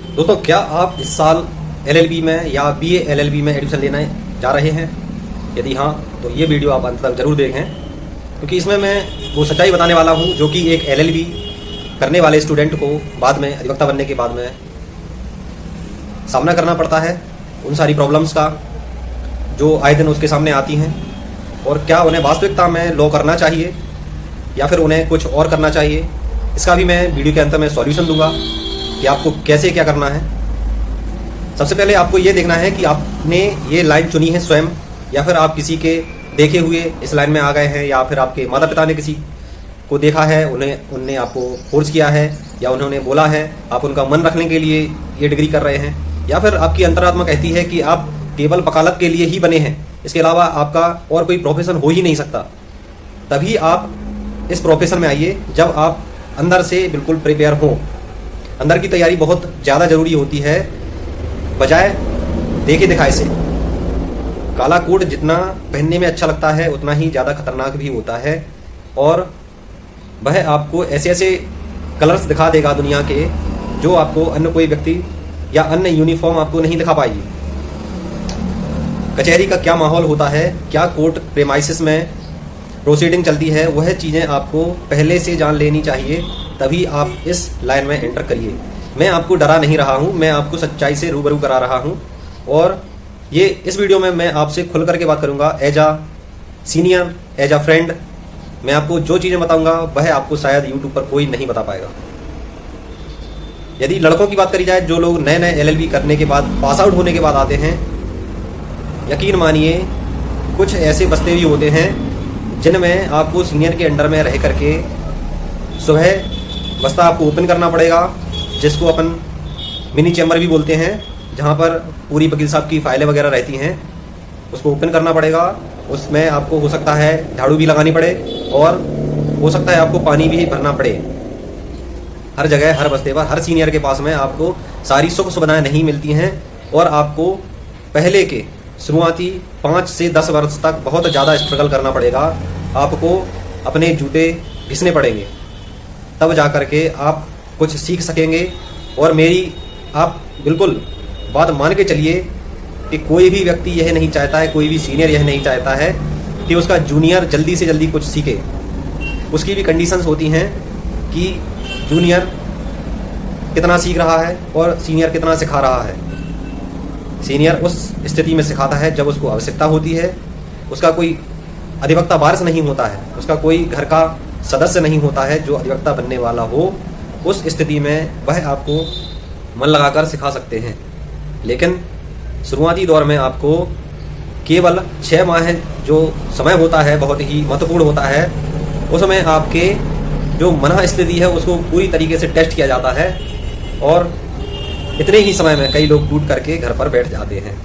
दोस्तों, क्या आप इस साल एलएलबी में या बीए एलएलबी में एडमिशन लेने जा रहे हैं? यदि हाँ, तो ये वीडियो आप अंत तक जरूर देखें, क्योंकि इसमें मैं वो सच्चाई बताने वाला हूँ जो कि एक एलएलबी करने वाले स्टूडेंट को बाद में अधिवक्ता बनने के बाद में सामना करना पड़ता है, उन सारी प्रॉब्लम्स का जो आए दिन उसके सामने आती हैं, और क्या उन्हें वास्तविकता में लॉ करना चाहिए या फिर उन्हें कुछ और करना चाहिए। इसका भी मैं वीडियो के अंत में सॉल्यूशन दूंगा कि आपको कैसे क्या करना है। सबसे पहले आपको ये देखना है कि आपने ये लाइन चुनी है स्वयं, या फिर आप किसी के देखे हुए इस लाइन में आ गए हैं, या फिर आपके माता पिता ने किसी को देखा है, उन्होंने आपको फोर्स किया है, या उन्होंने बोला है, आप उनका मन रखने के लिए ये डिग्री कर रहे हैं, या फिर आपकी अंतरात्मा कहती है कि आप केवल वकालत के लिए ही बने हैं, इसके अलावा आपका और कोई प्रोफेशन हो ही नहीं सकता। तभी आप इस प्रोफेशन में आइए जब आप अंदर से बिल्कुल प्रिपेयर हों। अंदर की तैयारी बहुत ज़्यादा ज़रूरी होती है, बजाय देखे दिखाए से। काला कोट जितना पहनने में अच्छा लगता है उतना ही ज़्यादा खतरनाक भी होता है, और वह आपको ऐसे ऐसे कलर्स दिखा देगा दुनिया के जो आपको अन्य कोई व्यक्ति या अन्य यूनिफॉर्म आपको नहीं दिखा पाएगी। कचहरी का क्या माहौल होता है, क्या कोर्ट प्रेमाइसिस में प्रोसीडिंग चलती है, वह चीज़ें आपको पहले से जान लेनी चाहिए, तभी आप इस लाइन में एंटर करिए। मैं आपको डरा नहीं रहा हूँ, मैं आपको सच्चाई से रूबरू करा रहा हूँ, और ये इस वीडियो में मैं आपसे खुल करके बात करूँगा एज आ सीनियर, एज आ फ्रेंड। मैं आपको जो चीज़ें बताऊँगा वह आपको शायद यूट्यूब पर कोई नहीं बता पाएगा। यदि लड़कों की बात करी जाए, जो लोग नए नए एलएलबी करने के बाद, पास आउट होने के बाद आते हैं, यकीन मानिए कुछ ऐसे बस्ते भी होते हैं जिनमें आपको सीनियर के अंडर में रह करके सुबह बस्ता आपको ओपन करना पड़ेगा, जिसको अपन मिनी चैम्बर भी बोलते हैं, जहाँ पर पूरी वकील साहब की फाइलें वगैरह रहती हैं, उसको ओपन करना पड़ेगा। उसमें आपको हो सकता है झाड़ू भी लगानी पड़े, और हो सकता है आपको पानी भी भरना पड़े। हर जगह, हर बस्ते पर, हर सीनियर के पास में आपको सारी सुख सुविधाएं नहीं मिलती हैं, और आपको पहले के शुरुआती 5 से 10 वर्ष तक बहुत ज़्यादा स्ट्रगल करना पड़ेगा। आपको अपने जूते घिसने पड़ेंगे, तब जा कर के आप कुछ सीख सकेंगे। और मेरी आप बिल्कुल बात मान के चलिए कि कोई भी व्यक्ति यह नहीं चाहता है, कोई भी सीनियर यह नहीं चाहता है कि उसका जूनियर जल्दी से जल्दी कुछ सीखे। उसकी भी कंडीशंस होती हैं कि जूनियर कितना सीख रहा है और सीनियर कितना सिखा रहा है। सीनियर उस स्थिति में सिखाता है जब उसको आवश्यकता होती है, उसका कोई अधिवक्ता वारिस नहीं होता है, उसका कोई घर का सदस्य नहीं होता है जो अधिवक्ता बनने वाला हो। उस स्थिति में वह आपको मन लगाकर सिखा सकते हैं, लेकिन शुरुआती दौर में आपको केवल 6 माह जो समय होता है बहुत ही महत्वपूर्ण होता है, उसमें आपके जो मन स्थिति है उसको पूरी तरीके से टेस्ट किया जाता है, और इतने ही समय में कई लोग टूट करके घर पर बैठ जाते हैं।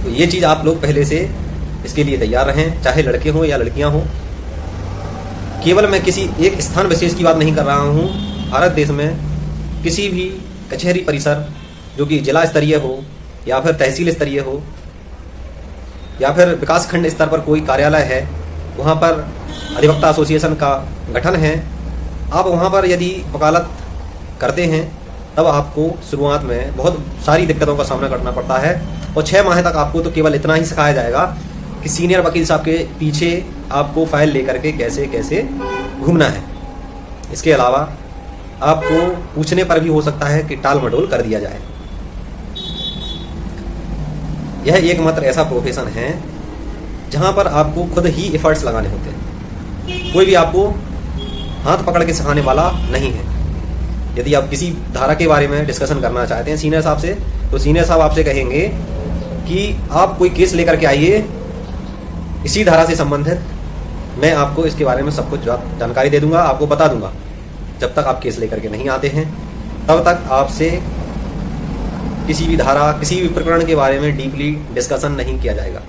तो ये चीज़ आप लोग पहले से इसके लिए तैयार रहें, चाहे लड़के हों या लड़कियां हों। केवल मैं किसी एक स्थान विशेष की बात नहीं कर रहा हूँ। भारत देश में किसी भी कचहरी परिसर, जो कि जिला स्तरीय हो या फिर तहसील स्तरीय हो या फिर विकास खंड स्तर पर कोई कार्यालय है, वहाँ पर अधिवक्ता एसोसिएशन का गठन है। आप वहाँ पर यदि वकालत करते हैं तब आपको शुरुआत में बहुत सारी दिक्कतों का सामना करना पड़ता है, और 6 माह तक आपको तो केवल इतना ही सिखाया जाएगा कि सीनियर वकील साहब के पीछे आपको फाइल लेकर के कैसे कैसे घूमना है। इसके अलावा आपको पूछने पर भी हो सकता है कि टाल मटोल कर दिया जाए। यह एकमात्र ऐसा प्रोफेशन है जहां पर आपको खुद ही एफर्ट्स लगाने होते हैं। कोई भी आपको हाथ पकड़ के सिखाने वाला नहीं है। यदि आप किसी धारा के बारे में डिस्कशन करना चाहते हैं सीनियर साहब से, तो सीनियर साहब आपसे कहेंगे कि आप कोई केस लेकर के आइए इसी धारा से संबंधित, मैं आपको इसके बारे में सब कुछ जानकारी दे दूंगा, आपको बता दूंगा। जब तक आप केस लेकर के नहीं आते हैं तब तक आपसे किसी भी धारा, किसी भी प्रकरण के बारे में डीपली डिस्कशन नहीं किया जाएगा।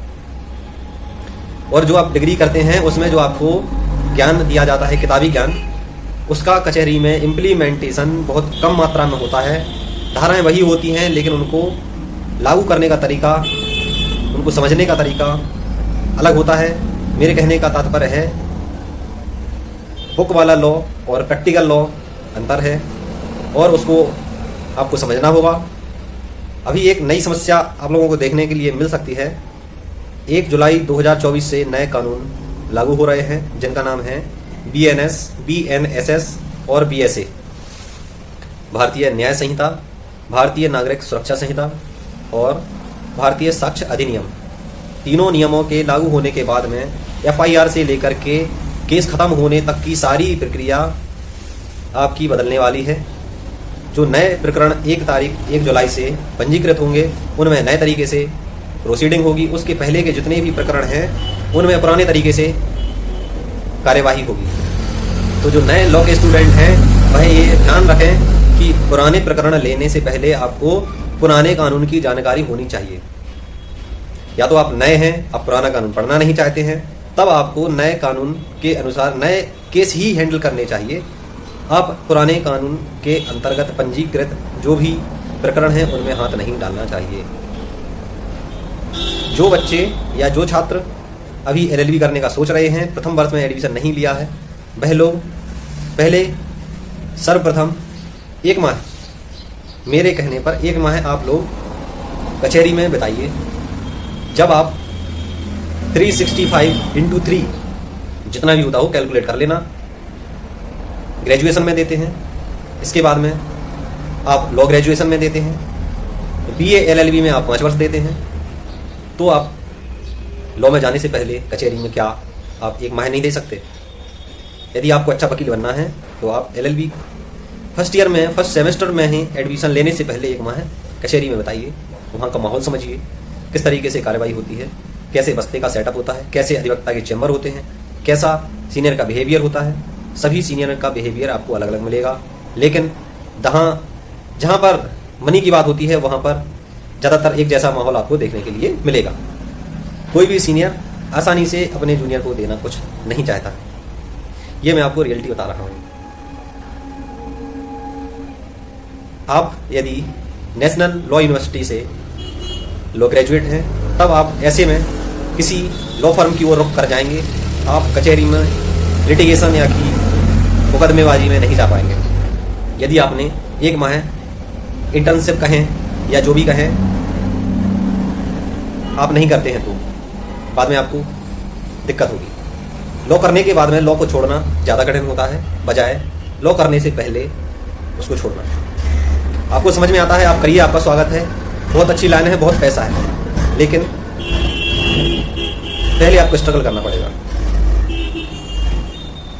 और जो आप डिग्री करते हैं उसमें जो आपको ज्ञान दिया जाता है, किताबी ज्ञान, उसका कचहरी में इम्प्लीमेंटेशन बहुत कम मात्रा में होता है। धाराएं वही होती हैं, लेकिन उनको लागू करने का तरीका, उनको समझने का तरीका अलग होता है। मेरे कहने का तात्पर्य है बुक वाला लॉ और प्रैक्टिकल लॉ अंतर है। और उसको आपको समझना होगा। अभी एक नई समस्या आप लोगों को देखने के लिए मिल सकती है। 1 जुलाई 2024 से नए कानून लागू हो रहे हैं जिनका नाम है BNS, BNSS और BSA, भारतीय न्याय संहिता, भारतीय नागरिक सुरक्षा संहिता और भारतीय साक्ष्य अधिनियम। तीनों नियमों के लागू होने के बाद में FIR से लेकर के केस खत्म होने तक की सारी प्रक्रिया आपकी बदलने वाली है। जो नए प्रकरण 1 जुलाई से पंजीकृत होंगे उनमें नए तरीके से प्रोसीडिंग होगी। उसके पहले के जितने भी प्रकरण हैं उनमें पुराने तरीके से कार्यवाही होगी। तो जो नए लॉ के स्टूडेंट हैं वह ये ध्यान रखें कि पुराने प्रकरण लेने से पहले आपको पुराने कानून की जानकारी होनी चाहिए। या तो आप नए हैं, आप पुराना कानून पढ़ना नहीं चाहते हैं, तब आपको नए कानून के अनुसार नए केस ही हैंडल करने चाहिए। आप पुराने कानून के अंतर्गत पंजीकृत जो भी प्रकरण हैं उनमें हाथ नहीं डालना चाहिए। जो बच्चे या जो छात्र अभी LLB करने का सोच रहे हैं, प्रथम वर्ष में एडमिशन नहीं लिया है, वह लोग पहले सर्वप्रथम 1 माह, मेरे कहने पर 1 माह आप लोग कचहरी में बिताइए। जब आप 365 × 3 जितना भी होता हो कैलकुलेट कर लेना। ग्रेजुएशन में देते हैं, इसके बाद में आप लॉ ग्रेजुएशन में देते हैं, BA LLB में आप 5 वर्ष देते हैं। तो आप लॉ में जाने से पहले कचहरी में क्या आप 1 माह नहीं दे सकते? यदि आपको अच्छा वकील बनना है तो आप LLB फर्स्ट ईयर में, फर्स्ट सेमेस्टर में ही एडमिशन लेने से पहले 1 माह कचहरी में बताइए। वहाँ का माहौल समझिए, किस तरीके से कार्रवाई होती है, कैसे बस्ते का सेटअप होता है, कैसे अधिवक्ता के चैम्बर होते हैं, कैसा सीनियर का बिहेवियर होता है। सभी सीनियर का बिहेवियर आपको अलग अलग मिलेगा, लेकिन जहाँ पर मनी की बात होती है वहाँ पर ज़्यादातर एक जैसा माहौल आपको देखने के लिए मिलेगा। कोई भी सीनियर आसानी से अपने जूनियर को देना कुछ नहीं चाहता। ये मैं आपको रियलिटी बता रहा हूँ। आप यदि नेशनल लॉ यूनिवर्सिटी से लॉ ग्रेजुएट हैं तब आप ऐसे में किसी लॉ फर्म की ओर रुख कर जाएंगे। आप कचहरी में लिटिगेशन या कि मुकदमेबाजी में नहीं जा पाएंगे। यदि आपने 1 माह इंटर्नशिप कहें या जो भी कहें आप नहीं करते हैं तो बाद में आपको दिक्कत होगी। लॉ करने के बाद में लॉ को छोड़ना ज़्यादा कठिन होता है बजाय लॉ करने से पहले उसको छोड़ना। आपको समझ में आता है, आप करिए, आपका स्वागत है, बहुत अच्छी लाइन है, बहुत पैसा है, लेकिन पहले आपको स्ट्रगल करना पड़ेगा।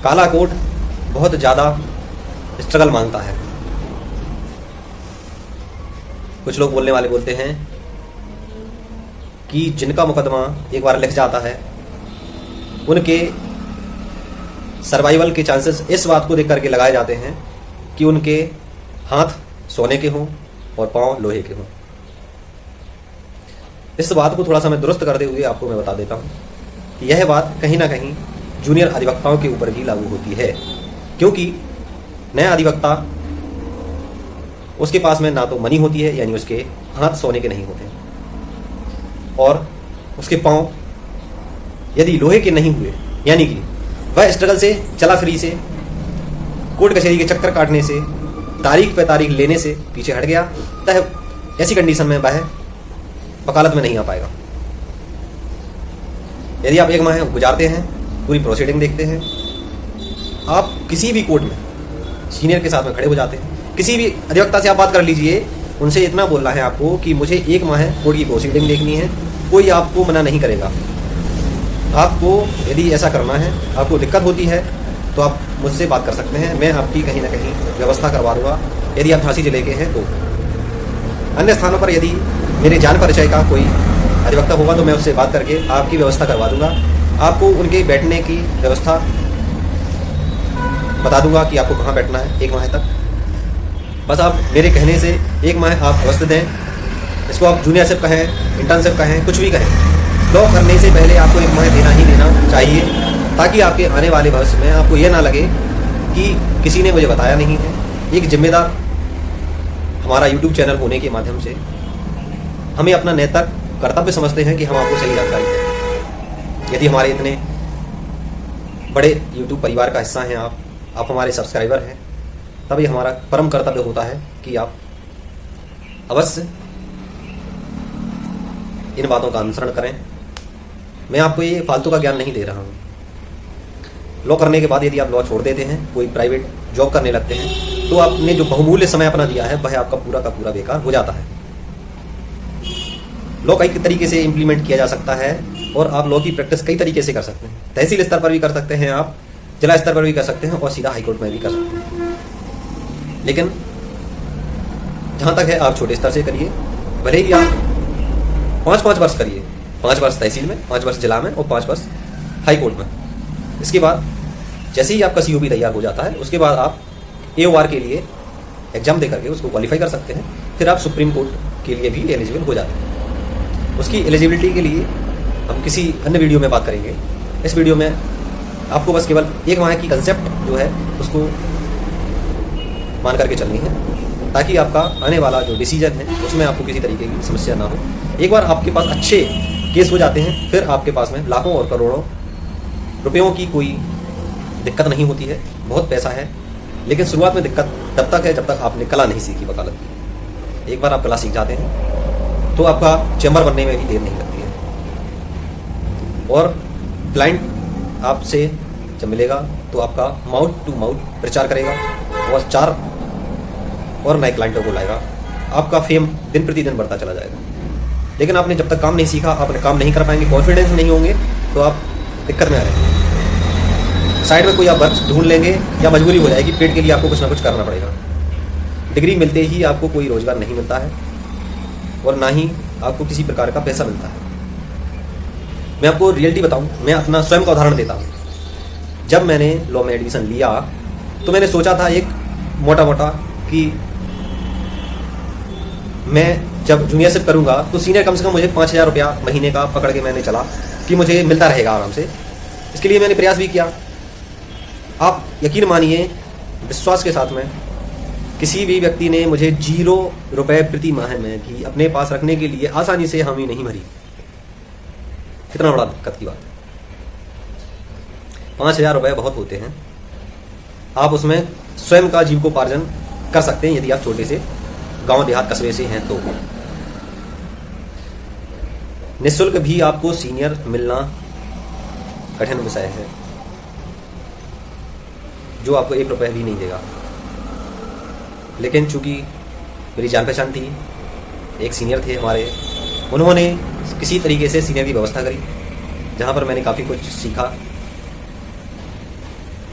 काला कोड बहुत ज़्यादा स्ट्रगल मांगता है। कुछ लोग बोलने वाले बोलते हैं कि जिनका मुकदमा एक बार लिख जाता है उनके सर्वाइवल के चांसेस इस बात को देख करके लगाए जाते हैं कि उनके हाथ सोने के हों और पांव लोहे के हों। इस बात को थोड़ा सा मैं दुरुस्त करते हुए आपको मैं बता देता हूं कि यह बात कहीं ना कहीं जूनियर अधिवक्ताओं के ऊपर भी लागू होती है, क्योंकि नया अधिवक्ता उसके पास में ना तो मनी होती है, यानी उसके हाथ सोने के नहीं होते, और उसके पांव यदि लोहे के नहीं हुए, यानी कि वह स्ट्रगल से, चला फ्री से, कोर्ट कचहरी के चक्कर काटने से, तारीख पे तारीख लेने से पीछे हट गया, तब ऐसी कंडीशन में वह वकालत में नहीं आ पाएगा। यदि आप 1 माह गुजारते हैं, पूरी प्रोसीडिंग देखते हैं, आप किसी भी कोर्ट में सीनियर के साथ में खड़े हो जाते हैं। किसी भी अधिवक्ता से आप बात कर लीजिए, उनसे इतना बोलना है आपको कि मुझे 1 माह कोर्ट की प्रोसीडिंग देखनी है, कोई आपको मना नहीं करेगा। आपको यदि ऐसा करना है, आपको दिक्कत होती है तो आप मुझसे बात कर सकते हैं, मैं आपकी कहीं ना कहीं व्यवस्था करवा दूँगा यदि आप झांसी जिले के हैं तो। अन्य स्थानों पर यदि मेरे जान परिचय का कोई अधिवक्ता होगा तो मैं उससे बात करके आपकी व्यवस्था करवा दूंगा। आपको उनके बैठने की व्यवस्था बता दूंगा कि आपको कहाँ बैठना है 1 माह तक। बस आप मेरे कहने से 1 माह आप अवस्थित हैं। इसको आप जूनियरशिप कहें, इंटर्नशिप कहें, कुछ भी कहें, लॉ करने से पहले आपको 1 माह देना ही देना चाहिए, ताकि आपके आने वाले भविष्य में आपको यह ना लगे कि किसी ने मुझे बताया नहीं है। एक जिम्मेदार हमारा YouTube चैनल होने के माध्यम से हमें अपना नैतिक कर्तव्य समझते हैं कि हम आपको सही जानकारी दें। यदि हमारे इतने बड़े YouTube परिवार का हिस्सा हैं आप हमारे सब्सक्राइबर हैं, तब ये हमारा परम कर्तव्य होता है कि आप अवश्य इन बातों का अनुसरण करें। मैं आपको ये फालतू का ज्ञान नहीं दे रहा हूँ। लॉ करने के बाद यदि आप लॉ छोड़ देते हैं, कोई प्राइवेट जॉब करने लगते हैं, तो आपने जो बहुमूल्य समय अपना दिया है वह आपका पूरा का पूरा बेकार हो जाता है। लॉ कई तरीके से इम्प्लीमेंट किया जा सकता है और आप लॉ की प्रैक्टिस कई तरीके से कर सकते हैं। तहसील स्तर पर भी कर सकते हैं, आप जिला स्तर पर भी कर सकते हैं और सीधा हाईकोर्ट में भी कर सकते हैं। लेकिन जहाँ तक है आप छोटे स्तर से करिए, भले ही आप 5-5 वर्ष करिए, 5 वर्ष तहसील में, 5 वर्ष जिला में और 5 वर्ष हाईकोर्ट में। इसके बाद जैसे ही आपका COP तैयार हो जाता है, उसके बाद आप AOR के लिए एग्जाम दे करके उसको क्वालिफाई कर सकते हैं। फिर आप सुप्रीम कोर्ट के लिए भी एलिजिबल हो जाते हैं। उसकी एलिजिबिलिटी के लिए हम किसी अन्य वीडियो में बात करेंगे। इस वीडियो में आपको बस केवल एक वहाँ की कंसेप्ट जो है उसको मान करके चलनी है, ताकि आपका आने वाला जो डिसीजन है उसमें आपको किसी तरीके की समस्या ना हो। एक बार आपके पास अच्छे केस हो जाते हैं, फिर आपके पास में लाखों और करोड़ों रुपयों की कोई दिक्कत नहीं होती है। बहुत पैसा है, लेकिन शुरुआत में दिक्कत तब तक है जब तक आपने कला नहीं सीखी वकालत की। एक बार आप कला सीख जाते हैं तो आपका चैम्बर बनने में भी देर नहीं लगती है। और क्लाइंट आपसे जब मिलेगा तो आपका माउथ टू माउथ प्रचार करेगा और 4 और नए क्लाइंटों को लाएगा। आपका फेम दिन प्रतिदिन बढ़ता चला जाएगा। लेकिन आपने जब तक काम नहीं सीखा, आपने काम नहीं कर पाएंगे, कॉन्फिडेंस नहीं होंगे, तो आप दिक्कत में आ रहे हैं। साइड में कोई आप वर्क ढूंढ लेंगे या मजबूरी हो जाएगी, पेट के लिए आपको कुछ ना कुछ करना पड़ेगा। डिग्री मिलते ही आपको कोई रोजगार नहीं मिलता है और ना ही आपको किसी प्रकार का पैसा मिलता है। मैं आपको रियलिटी बताऊं, मैं अपना स्वयं का उदाहरण देता हूं। जब मैंने लॉ में एडमिशन लिया तो मैंने सोचा था एक मोटा मोटा कि मैं जब जूनियरशिप करूंगा तो सीनियर कम से कम मुझे 5,000 रुपया महीने का पकड़ के मैंने चला कि मुझे मिलता रहेगा आराम से। इसके लिए मैंने प्रयास भी किया। आप यकीन मानिए, विश्वास के साथ में, किसी भी व्यक्ति ने मुझे 0 रुपये प्रति माह में भी अपने पास रखने के लिए आसानी से हामी नहीं भरी। कितना बड़ा दिक्कत की बात है। 5,000 रुपये बहुत होते हैं। आप उसमें स्वयं का जीविकोपार्जन कर सकते हैं यदि आप छोटे से गांव देहात कस्बे से हैं तो। निःशुल्क भी आपको सीनियर मिलना कठिन विषय है, जो आपको 1 रुपये भी नहीं देगा। लेकिन चूंकि मेरी जान पहचान थी, एक सीनियर थे हमारे, उन्होंने किसी तरीके से सीनियर की व्यवस्था करी, जहाँ पर मैंने काफ़ी कुछ सीखा।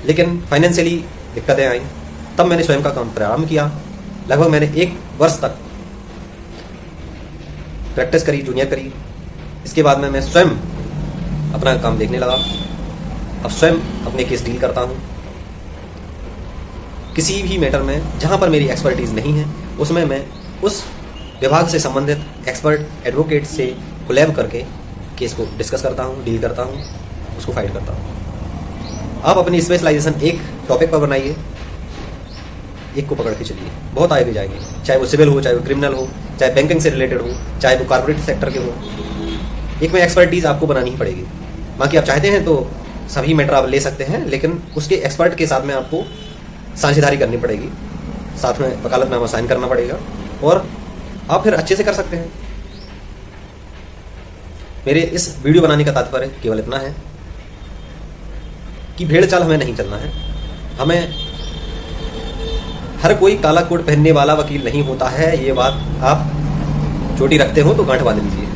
लेकिन फाइनेंशियली दिक्कतें आई, तब मैंने स्वयं का काम प्रारंभ किया। लगभग मैंने 1 वर्ष तक प्रैक्टिस करी, जूनियर करी। इसके बाद में मैं स्वयं अपना काम देखने लगा। अब स्वयं अपने केस डील करता हूँ। किसी भी मैटर में जहाँ पर मेरी एक्सपर्टीज़ नहीं है, उसमें मैं उस विभाग से संबंधित एक्सपर्ट एडवोकेट से कोलैब करके केस को डिस्कस करता हूँ, डील करता हूँ, उसको फाइट करता हूँ। आप अपनी स्पेशलाइजेशन एक टॉपिक पर बनाइए, एक को पकड़ के चलिए, बहुत आगे जाएंगे। चाहे वो सिविल हो, चाहे वो क्रिमिनल हो, चाहे बैंकिंग से रिलेटेड हो, चाहे वो कॉर्पोरेट सेक्टर के हो, एक में एक्सपर्टीज़ आपको बनानी ही पड़ेगी। बाकी आप चाहते हैं तो सभी मैटर आप ले सकते हैं, लेकिन उसके एक्सपर्ट के साथ में आपको साझेदारी करनी पड़ेगी, साथ में वकालतनामा साइन करना पड़ेगा और आप फिर अच्छे से कर सकते हैं। मेरे इस वीडियो बनाने का तात्पर्य केवल इतना है कि भेड़ चाल हमें नहीं चलना है। हमें हर कोई काला कोट पहनने वाला वकील नहीं होता है। ये बात आप चोटी रखते हो तो गांठ बांध लीजिए।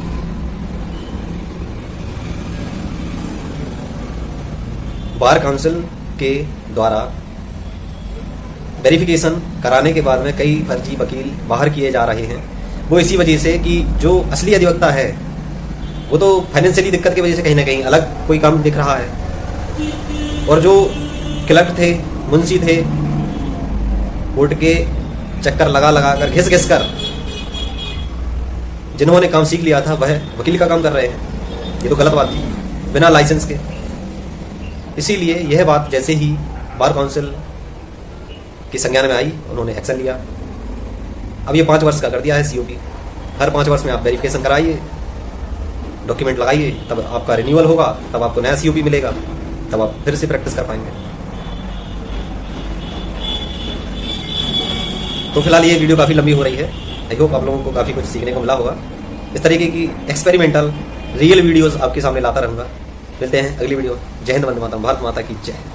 बार काउंसिल के द्वारा वेरिफिकेशन कराने के बाद में कई फर्जी वकील बाहर किए जा रहे हैं। वो इसी वजह से कि जो असली अधिवक्ता है वो तो फाइनेंशियली दिक्कत की वजह से कहीं ना कहीं अलग कोई काम दिख रहा है, और जो क्लर्क थे, मुंशी थे, कोर्ट के चक्कर लगा लगा कर, घिस घिस कर जिन्होंने काम सीख लिया था वह वकील का काम कर रहे हैं। ये तो गलत बात थी, बिना लाइसेंस के। इसीलिए यह बात जैसे ही बार काउंसिल की संज्ञान में आई, उन्होंने एक्शन लिया। अब ये 5 वर्ष का कर दिया है COP। हर 5 वर्ष में आप वेरिफिकेशन कराइए, डॉक्यूमेंट लगाइए, तब आपका रिन्यूअल होगा, तब आपको नया COP मिलेगा, तब आप फिर से प्रैक्टिस कर पाएंगे। तो फिलहाल ये वीडियो काफ़ी लंबी हो रही है। आई होप आप लोगों को काफ़ी कुछ सीखने को मिला होगा। इस तरीके की एक्सपेरिमेंटल रियल वीडियोस आपके सामने लाता रहूँगा। मिलते हैं अगली वीडियो। जय हिंद, वंदे मातरम, भारत माता की जय।